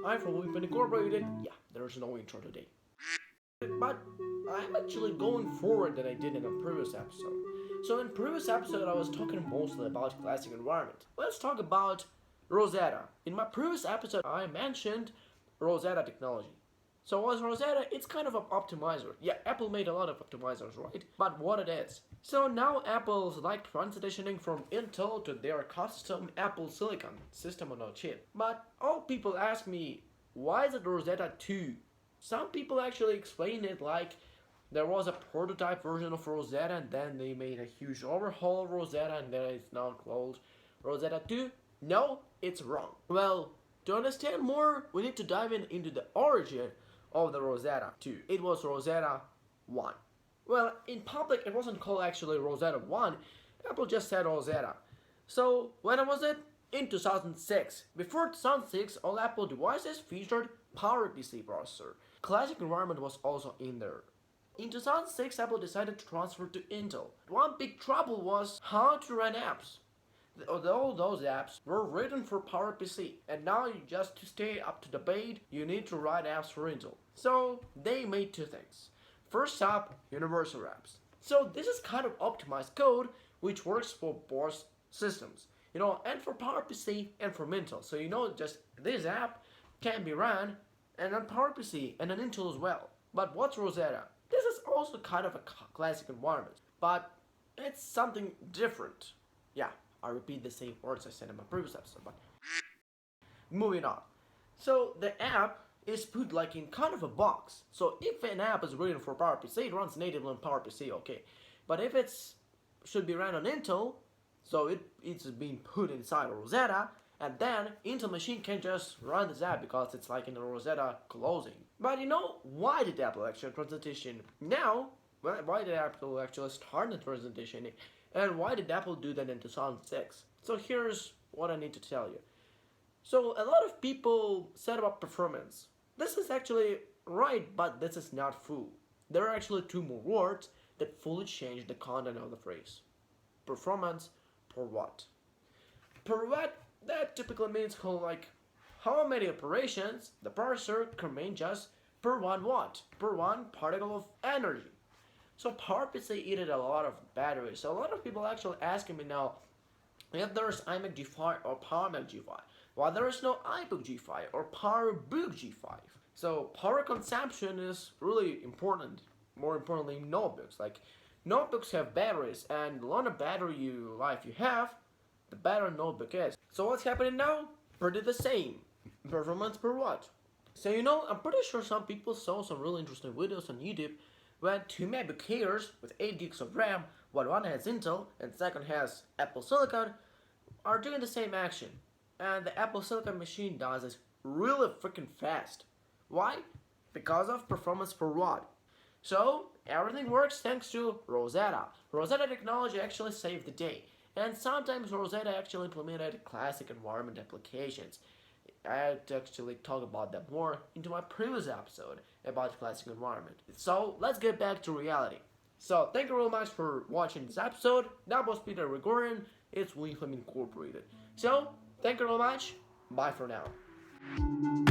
I'm from VMflame Incorporated. Yeah, there's no intro today. But I'm actually going forward than I did in a previous episode. So in previous episode I was talking mostly about classic environment. Let's talk about Rosetta. In my previous episode I mentioned Rosetta technology. So what's Rosetta? It's kind of an optimizer. Yeah, Apple made a lot of optimizers, right? But what it is. So now Apple's like transitioning from Intel to their custom Apple Silicon system on a chip. But all people ask me, why is it Rosetta 2? Some people actually explain it like there was a prototype version of Rosetta and then they made a huge overhaul of Rosetta and then it's now called Rosetta 2. No, it's wrong. Well, to understand more, we need to dive into the origin of the Rosetta 2. It was Rosetta 1. Well, in public it wasn't called actually Rosetta 1, Apple just said Rosetta. So, when was it? In 2006. Before 2006, all Apple devices featured PowerPC processor. Classic environment was also in there. In 2006, Apple decided to transfer to Intel. One big trouble was how to run apps. Although those apps were written for PowerPC, and now just to stay up to date, you need to write apps for Intel. So they made two things. First up, universal apps. So this is kind of optimized code which works for both systems, and for PowerPC and for Intel. So just this app can be run and on PowerPC and on Intel as well. But what's Rosetta? This is also kind of a classic environment, but it's something different. Yeah, I repeat the same words I said in my previous episode, but moving on. So the app is put like in kind of a box. So if an app is written for PowerPC, it runs natively on PowerPC, okay. But if it's should be run on Intel, so it's being put inside Rosetta, and then Intel machine can just run this app because it's like in the Rosetta closing. But why did Apple actually transition now? Why did Apple actually start the transition? And why did Apple do that in 2006? So here's what I need to tell you. So a lot of people said about performance. This is actually right, but this is not full. There are actually two more words that fully change the content of the phrase. Performance per watt. Per watt, that typically means how many operations the processor can make just per 1 watt, per 1 particle of energy. So PowerPC eated a lot of batteries. So a lot of people actually asking me now if there's iMac G5 or PowerMac G5. Why there is no iBook G5 or PowerBook G5. So power consumption is really important. More importantly, notebooks. Like notebooks have batteries, and the longer battery life you have, the better notebook is. So what's happening now? Pretty the same. Performance per watt. So I'm pretty sure some people saw some really interesting videos on YouTube when two MacBook Airs with 8 gigs of RAM, while one has Intel and second has Apple Silicon, are doing the same action. And the Apple Silicon machine does this really freaking fast. Why? Because of performance per watt. So everything works thanks to Rosetta. Rosetta technology actually saved the day. And sometimes Rosetta actually implemented classic environment applications. I actually talk about that more into my previous episode about classic environment. So let's get back to reality. So thank you very much for watching this episode. That was Peter Gregorian. It's VMflame Incorporated. So thank you very much. Bye for now.